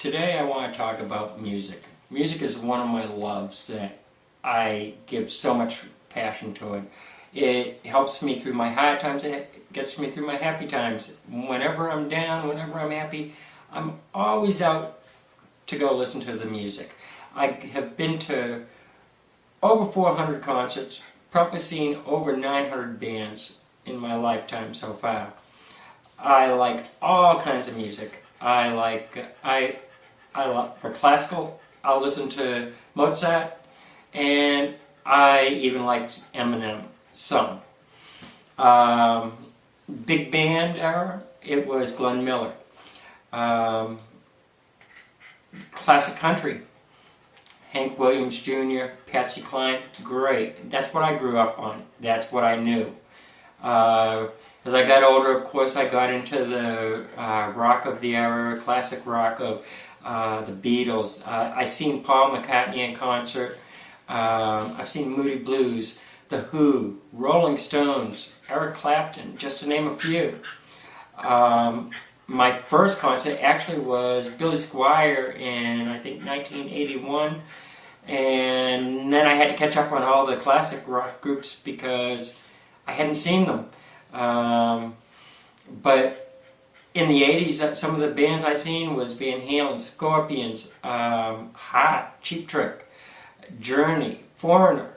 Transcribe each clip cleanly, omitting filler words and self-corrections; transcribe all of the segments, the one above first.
Today I want to talk about music. Music is one of my loves that I give so much passion to it. It helps me through my hard times, it gets me through my happy times. Whenever I'm down, whenever I'm happy, I'm always out to go listen to the music. I have been to over 400 concerts, probably seen over 900 bands in my lifetime so far. I like all kinds of music. For classical, I'll listen to Mozart, and I even liked Eminem some. Big band era, it was Glenn Miller. Classic country, Hank Williams Jr., Patsy Cline, great. That's what I grew up on. That's what I knew. As I got older, of course, I got into the rock of the era, classic rock of the Beatles. I seen Paul McCartney in concert. I've seen Moody Blues, The Who, Rolling Stones, Eric Clapton, just to name a few. My first concert actually was Billy Squier in, I think, 1981. And then I had to catch up on all the classic rock groups because I hadn't seen them. But in the 80s, some of the bands I seen was Van Halen, Scorpions, Heart, Cheap Trick, Journey, Foreigner.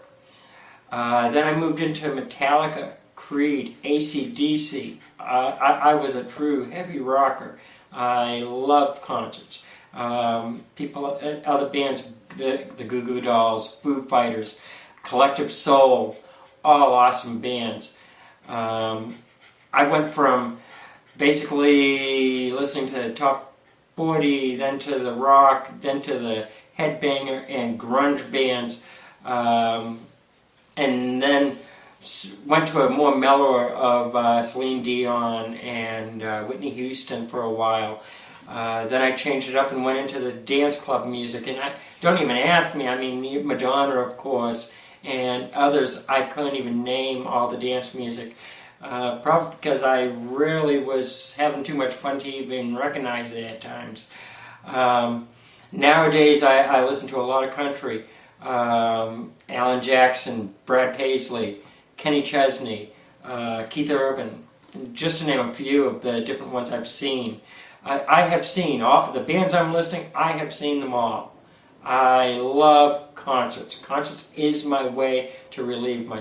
Then I moved into Metallica, Creed, AC/DC. I was a true heavy rocker. I love concerts. Other bands, the Goo Goo Dolls, Foo Fighters, Collective Soul, all awesome bands. I went from basically listening to the top 40, then to the rock, then to the headbanger and grunge bands, and then went to a more mellower of Celine Dion and Whitney Houston for a while. Then I changed it up and went into the dance club music, and don't even ask me, I mean Madonna, of course, and others. I couldn't even name all the dance music. Probably because I really was having too much fun to even recognize it at times. Nowadays I listen to a lot of country. Alan Jackson, Brad Paisley, Kenny Chesney, Keith Urban, just to name a few of the different ones I've seen. I have seen all the bands I'm listing. I have seen them all. I love concerts. Concerts is my way to relieve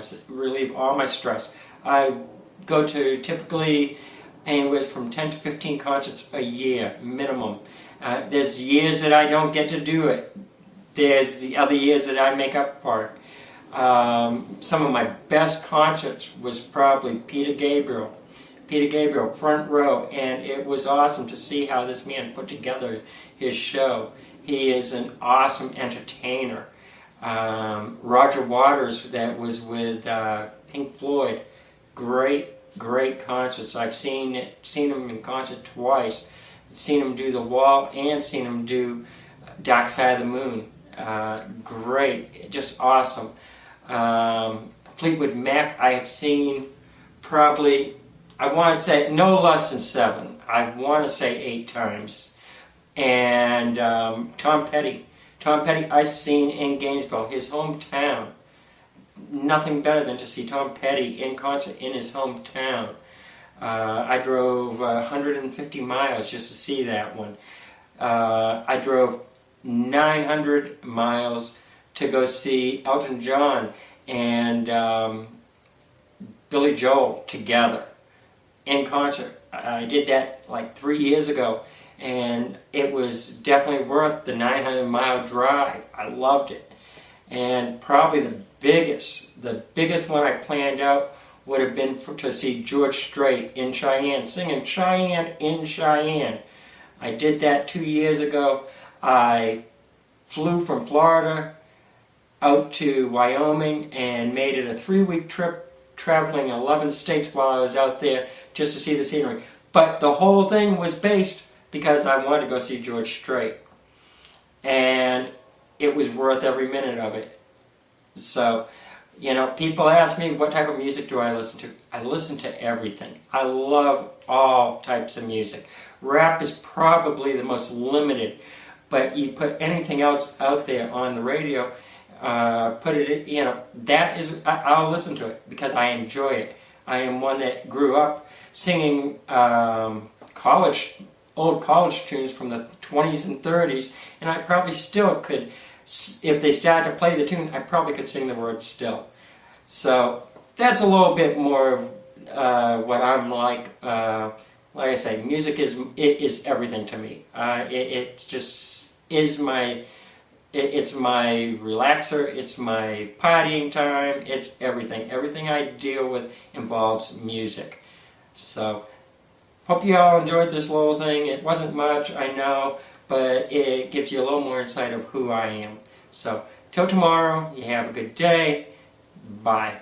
all my stress. I go to typically anywhere from 10 to 15 concerts a year, minimum. There's years that I don't get to do it. There's the other years that I make up for it. Some of my best concerts was probably Peter Gabriel, front row, and it was awesome to see how this man put together his show. He is an awesome entertainer. Roger Waters, that was with Pink Floyd, great concerts. I've seen him in concert twice. Seen him do The Wall and seen him do Dark Side of the Moon. Great, just awesome. Fleetwood Mac, I have seen probably, I want to say no less than 7. I want to say 8 times. And Tom Petty I've seen in Gainesville, his hometown. Nothing better than to see Tom Petty in concert in his hometown. I drove 150 miles just to see that one. I drove 900 miles to go see Elton John and Billy Joel together in concert. I did that like 3 years ago, and it was definitely worth the 900-mile drive. I loved it. And probably the biggest one I planned out would have been to see George Strait in Cheyenne, singing Cheyenne in Cheyenne. I did that 2 years ago. I flew from Florida out to Wyoming and made it a 3-week trip, traveling 11 states while I was out there just to see the scenery. But the whole thing was based because I wanted to go see George Strait. And it was worth every minute of it. So, you know, people ask me what type of music do I listen to. I listen to everything. I love all types of music. Rap is probably the most limited but you put anything else out there on the radio, put it, that is, I'll listen to it because I enjoy it. I am one that grew up singing old college tunes from the 20s and 30s, and I probably still could, if they started to play the tune, I probably could sing the words still. So that's a little bit more what I'm like. Like I say, music is everything to me. It just is it's my relaxer, it's my partying time, it's everything. Everything I deal with involves music. So, hope you all enjoyed this little thing. It wasn't much, I know, but it gives you a little more insight of who I am. So, till tomorrow, you have a good day. Bye.